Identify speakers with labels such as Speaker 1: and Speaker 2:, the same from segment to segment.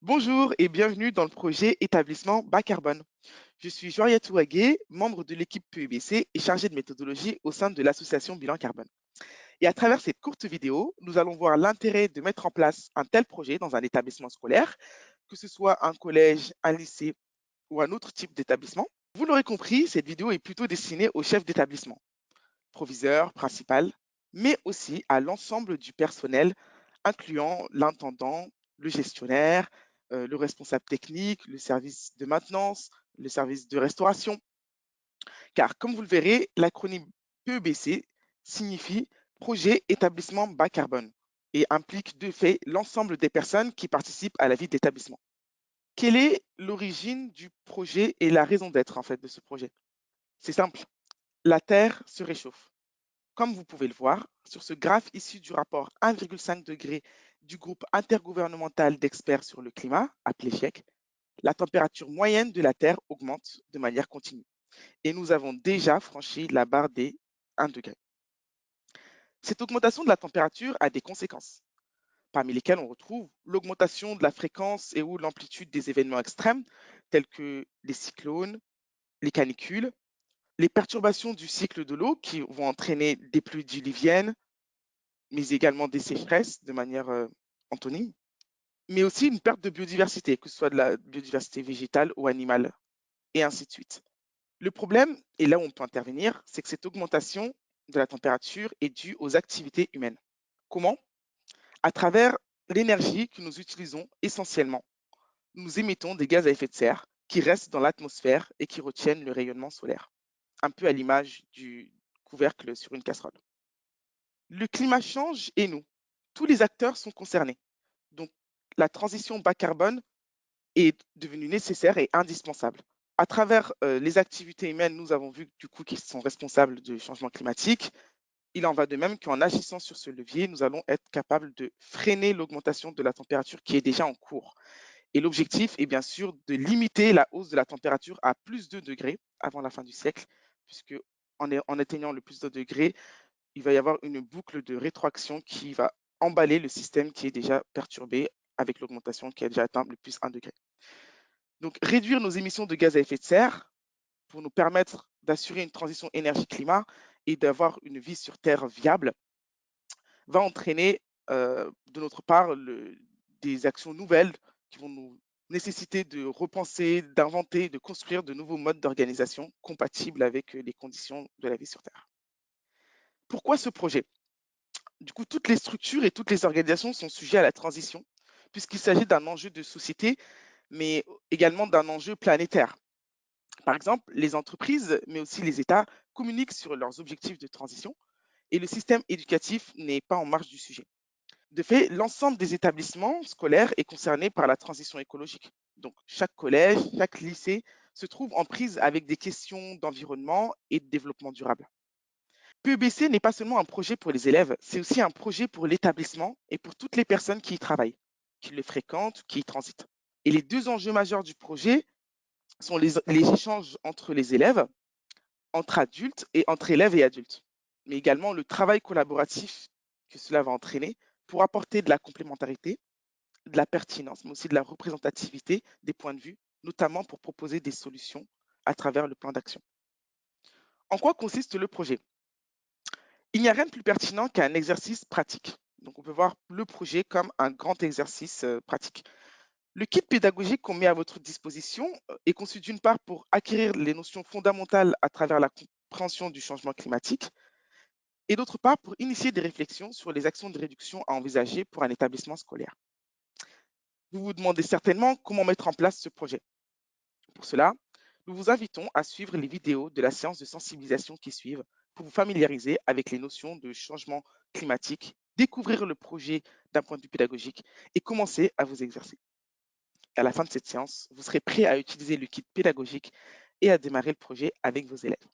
Speaker 1: Bonjour et bienvenue dans le projet Établissement Bas Carbone. Je suis Joariatou Agué, membre de l'équipe PEBC et chargé de méthodologie au sein de l'association Bilan Carbone. Et à travers cette courte vidéo, nous allons voir l'intérêt de mettre en place un tel projet dans un établissement scolaire, que ce soit un collège, un lycée ou un autre type d'établissement. Vous l'aurez compris, cette vidéo est plutôt destinée au chef d'établissement, proviseur, principal, mais aussi à l'ensemble du personnel, incluant l'intendant, le gestionnaire, le responsable technique, le service de maintenance, le service de restauration. Car comme vous le verrez, l'acronyme PEBC signifie Projet Établissement Bas Carbone et implique de fait l'ensemble des personnes qui participent à la vie de l'établissement. Quelle est l'origine du projet et la raison d'être en fait de ce projet? C'est simple, la Terre se réchauffe. Comme vous pouvez le voir, sur ce graphe issu du rapport 1,5 degré du groupe intergouvernemental d'experts sur le climat, appelé GIEC, la température moyenne de la Terre augmente de manière continue. Et nous avons déjà franchi la barre des 1 degré. Cette augmentation de la température a des conséquences, parmi lesquelles on retrouve l'augmentation de la fréquence et ou l'amplitude des événements extrêmes, tels que les cyclones, les canicules, les perturbations du cycle de l'eau qui vont entraîner des pluies diluviennes, mais également des sécheresses de manière antonyme, mais aussi une perte de biodiversité, que ce soit de la biodiversité végétale ou animale, et ainsi de suite. Le problème, et là où on peut intervenir, c'est que cette augmentation de la température est due aux activités humaines. Comment? À travers l'énergie que nous utilisons essentiellement. Nous émettons des gaz à effet de serre qui restent dans l'atmosphère et qui retiennent le rayonnement solaire, un peu à l'image du couvercle sur une casserole. Le climat change et nous. Tous les acteurs sont concernés. Donc, la transition bas carbone est devenue nécessaire et indispensable. À travers les activités humaines, nous avons vu du coup qu'ils sont responsables du changement climatique. Il en va de même qu'en agissant sur ce levier, nous allons être capables de freiner l'augmentation de la température qui est déjà en cours. Et l'objectif est bien sûr de limiter la hausse de la température à plus de degrés avant la fin du siècle, puisque en atteignant le plus de degrés, il va y avoir une boucle de rétroaction qui va emballer le système qui est déjà perturbé avec l'augmentation qui a déjà atteint le plus 1 degré. Donc, réduire nos émissions de gaz à effet de serre pour nous permettre d'assurer une transition énergie-climat et d'avoir une vie sur Terre viable va entraîner de notre part des actions nouvelles qui vont nous nécessiter de repenser, d'inventer, de construire de nouveaux modes d'organisation compatibles avec les conditions de la vie sur Terre. Pourquoi ce projet? Du coup, toutes les structures et toutes les organisations sont sujets à la transition, puisqu'il s'agit d'un enjeu de société, mais également d'un enjeu planétaire. Par exemple, les entreprises, mais aussi les États, communiquent sur leurs objectifs de transition et le système éducatif n'est pas en marge du sujet. De fait, l'ensemble des établissements scolaires est concerné par la transition écologique. Donc, chaque collège, chaque lycée se trouve en prise avec des questions d'environnement et de développement durable. PEBC n'est pas seulement un projet pour les élèves, c'est aussi un projet pour l'établissement et pour toutes les personnes qui y travaillent, qui le fréquentent, qui y transitent. Et les deux enjeux majeurs du projet sont les échanges entre les élèves, entre adultes et entre élèves et adultes, mais également le travail collaboratif que cela va entraîner pour apporter de la complémentarité, de la pertinence, mais aussi de la représentativité des points de vue, notamment pour proposer des solutions à travers le plan d'action. En quoi consiste le projet? Il n'y a rien de plus pertinent qu'un exercice pratique. Donc, on peut voir le projet comme un grand exercice pratique. Le kit pédagogique qu'on met à votre disposition est conçu d'une part pour acquérir les notions fondamentales à travers la compréhension du changement climatique et d'autre part pour initier des réflexions sur les actions de réduction à envisager pour un établissement scolaire. Vous vous demandez certainement comment mettre en place ce projet. Pour cela, nous vous invitons à suivre les vidéos de la séance de sensibilisation qui suivent pour vous familiariser avec les notions de changement climatique, découvrir le projet d'un point de vue pédagogique et commencer à vous exercer. À la fin de cette séance, vous serez prêt à utiliser le kit pédagogique et à démarrer le projet avec vos élèves.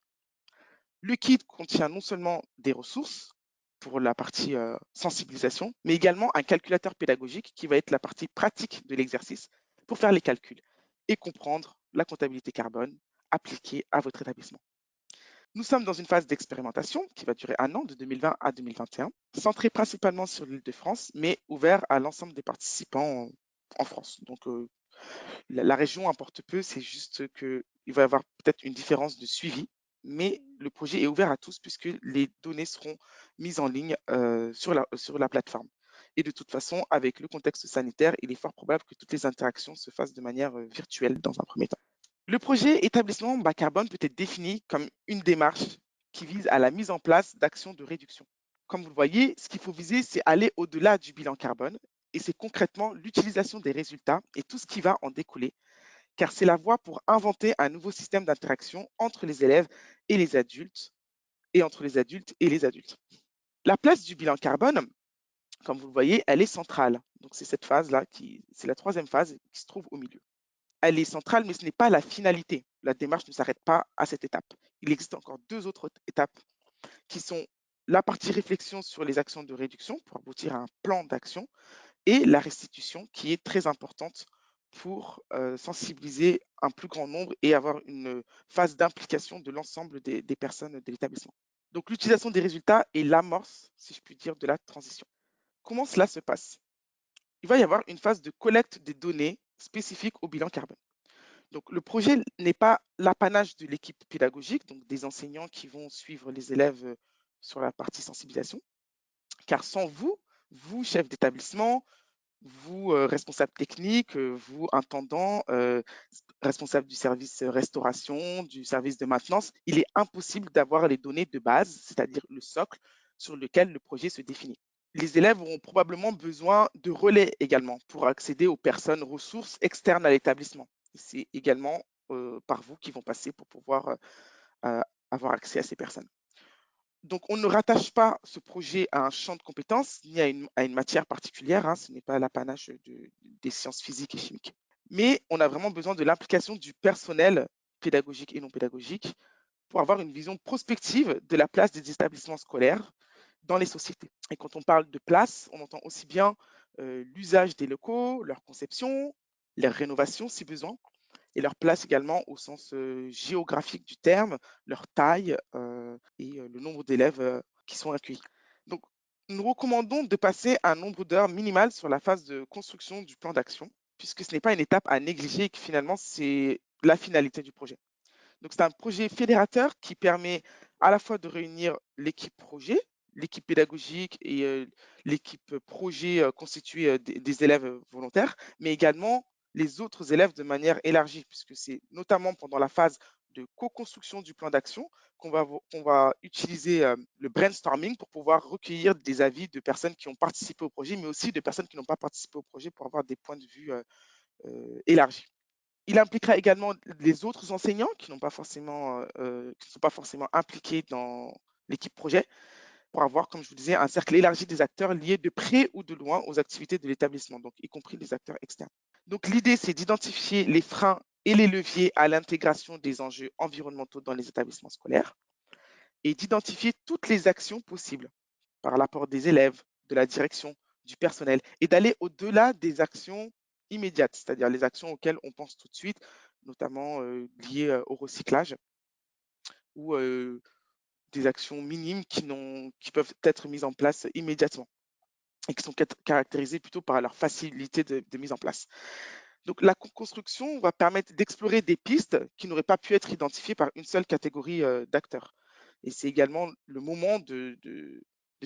Speaker 1: Le kit contient non seulement des ressources pour la partie sensibilisation, mais également un calculateur pédagogique qui va être la partie pratique de l'exercice pour faire les calculs et comprendre la comptabilité carbone appliquée à votre établissement. Nous sommes dans une phase d'expérimentation qui va durer 1 an, de 2020 à 2021, centrée principalement sur l'Île-de-France, mais ouvert à l'ensemble des participants en France. Donc, la région importe peu, c'est juste qu'il va y avoir peut-être une différence de suivi, mais le projet est ouvert à tous puisque les données seront mises en ligne sur la plateforme. Et de toute façon, avec le contexte sanitaire, il est fort probable que toutes les interactions se fassent de manière virtuelle dans un premier temps. Le projet établissement bas carbone peut être défini comme une démarche qui vise à la mise en place d'actions de réduction. Comme vous le voyez, ce qu'il faut viser, c'est aller au-delà du bilan carbone et c'est concrètement l'utilisation des résultats et tout ce qui va en découler, car c'est la voie pour inventer un nouveau système d'interaction entre les élèves et les adultes et entre les adultes et les adultes. La place du bilan carbone, comme vous le voyez, elle est centrale. Donc c'est cette phase-là c'est la troisième phase qui se trouve au milieu. Elle est centrale, mais ce n'est pas la finalité. La démarche ne s'arrête pas à cette étape. Il existe encore deux autres étapes qui sont la partie réflexion sur les actions de réduction pour aboutir à un plan d'action et la restitution qui est très importante pour sensibiliser un plus grand nombre et avoir une phase d'implication de l'ensemble des personnes de l'établissement. Donc l'utilisation des résultats est l'amorce, si je puis dire, de la transition. Comment cela se passe? Il va y avoir une phase de collecte des données spécifiques au bilan carbone. Donc, le projet n'est pas l'apanage de l'équipe pédagogique, donc des enseignants qui vont suivre les élèves sur la partie sensibilisation, car sans vous, vous, chef d'établissement, vous, responsable technique, vous, intendant, responsable du service restauration, du service de maintenance, il est impossible d'avoir les données de base, c'est-à-dire le socle sur lequel le projet se définit. Les élèves auront probablement besoin de relais également pour accéder aux personnes ressources externes à l'établissement. C'est également par vous qui vont passer pour pouvoir avoir accès à ces personnes. Donc, on ne rattache pas ce projet à un champ de compétences ni à une matière particulière. Hein, ce n'est pas l'apanage des sciences physiques et chimiques. Mais on a vraiment besoin de l'implication du personnel pédagogique et non pédagogique pour avoir une vision prospective de la place des établissements scolaires dans les sociétés. Et quand on parle de place, on entend aussi bien l'usage des locaux, leur conception, leur rénovation si besoin, et leur place également au sens géographique du terme, leur taille et le nombre d'élèves qui sont accueillis. Donc, nous recommandons de passer un nombre d'heures minimal sur la phase de construction du plan d'action, puisque ce n'est pas une étape à négliger et que finalement, c'est la finalité du projet. Donc, c'est un projet fédérateur qui permet à la fois de réunir l'équipe projet, l'équipe pédagogique et l'équipe projet constituée des élèves volontaires, mais également les autres élèves de manière élargie, puisque c'est notamment pendant la phase de co-construction du plan d'action qu'on va utiliser le brainstorming pour pouvoir recueillir des avis de personnes qui ont participé au projet, mais aussi de personnes qui n'ont pas participé au projet pour avoir des points de vue élargis. Il impliquera également les autres enseignants qui ne sont pas forcément impliqués dans l'équipe projet pour avoir, comme je vous disais, un cercle élargi des acteurs liés de près ou de loin aux activités de l'établissement, donc y compris les acteurs externes. Donc l'idée, c'est d'identifier les freins et les leviers à l'intégration des enjeux environnementaux dans les établissements scolaires et d'identifier toutes les actions possibles par l'apport des élèves, de la direction, du personnel, et d'aller au-delà des actions immédiates, c'est-à-dire les actions auxquelles on pense tout de suite, notamment liées au recyclage ou des actions minimes qui peuvent être mises en place immédiatement et qui sont caractérisées plutôt par leur facilité de mise en place. Donc la construction va permettre d'explorer des pistes qui n'auraient pas pu être identifiées par une seule catégorie d'acteurs. Et c'est également le moment de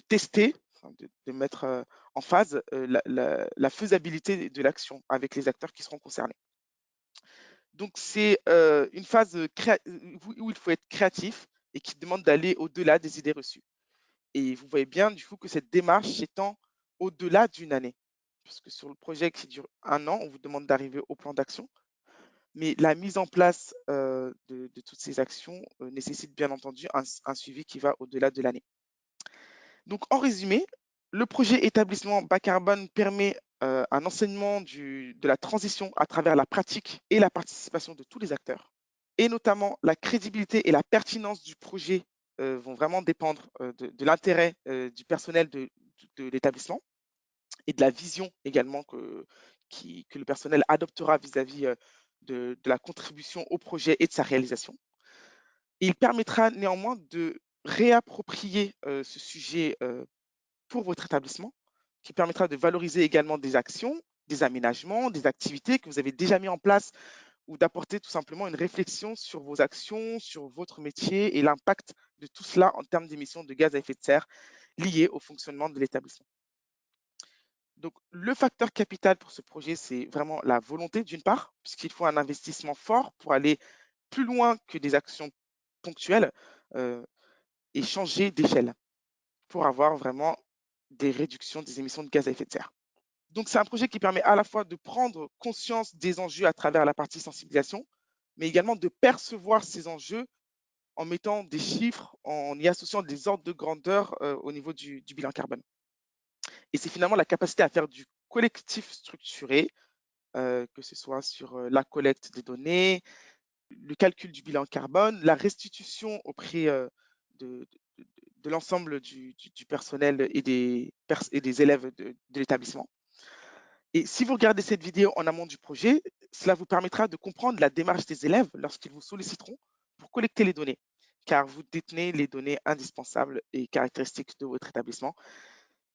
Speaker 1: tester, enfin, de mettre en phase la faisabilité de l'action avec les acteurs qui seront concernés. Donc c'est une phase où il faut être créatif et qui demande d'aller au-delà des idées reçues. Et vous voyez bien du coup que cette démarche s'étend au-delà d'une année. Puisque sur le projet qui dure un an, on vous demande d'arriver au plan d'action. Mais la mise en place de toutes ces actions nécessite bien entendu un suivi qui va au-delà de l'année. Donc en résumé, le projet établissement bas carbone permet un enseignement de la transition à travers la pratique et la participation de tous les acteurs. Et notamment la crédibilité et la pertinence du projet vont vraiment dépendre de l'intérêt du personnel de l'établissement et de la vision également que le personnel adoptera vis-à-vis de la contribution au projet et de sa réalisation. Et il permettra néanmoins de réapproprier ce sujet pour votre établissement, qui permettra de valoriser également des actions des aménagements, des activités que vous avez déjà mis en place ou d'apporter tout simplement une réflexion sur vos actions, sur votre métier et l'impact de tout cela en termes d'émissions de gaz à effet de serre liées au fonctionnement de l'établissement. Donc, le facteur capital pour ce projet, c'est vraiment la volonté d'une part, puisqu'il faut un investissement fort pour aller plus loin que des actions ponctuelles euh, et changer d'échelle pour avoir vraiment des réductions des émissions de gaz à effet de serre. Donc, c'est un projet qui permet à la fois de prendre conscience des enjeux à travers la partie sensibilisation, mais également de percevoir ces enjeux en mettant des chiffres, en y associant des ordres de grandeur au niveau du bilan carbone. Et c'est finalement la capacité à faire du collectif structuré, que ce soit sur la collecte des données, le calcul du bilan carbone, la restitution auprès de, de l'ensemble du personnel et des élèves de l'établissement. Et si vous regardez cette vidéo en amont du projet, cela vous permettra de comprendre la démarche des élèves lorsqu'ils vous solliciteront pour collecter les données, car vous détenez les données indispensables et caractéristiques de votre établissement.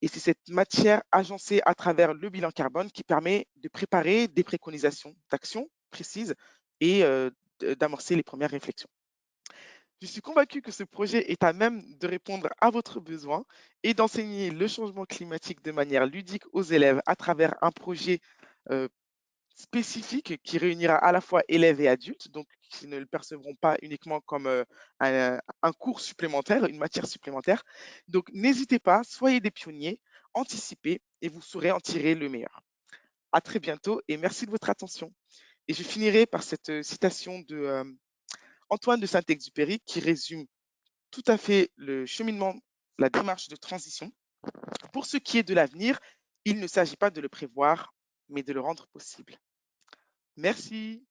Speaker 1: Et c'est cette matière agencée à travers le bilan carbone qui permet de préparer des préconisations d'action précises et d'amorcer les premières réflexions. Je suis convaincu que ce projet est à même de répondre à votre besoin et d'enseigner le changement climatique de manière ludique aux élèves à travers un projet euh, spécifique qui réunira à la fois élèves et adultes, donc qui ne le percevront pas uniquement comme un cours supplémentaire, une matière supplémentaire. Donc n'hésitez pas, soyez des pionniers, anticipez et vous saurez en tirer le meilleur. À très bientôt et merci de votre attention. Et je finirai par cette citation de Antoine de Saint-Exupéry qui résume tout à fait le cheminement, la démarche de transition. Pour ce qui est de l'avenir, il ne s'agit pas de le prévoir, mais de le rendre possible. Merci.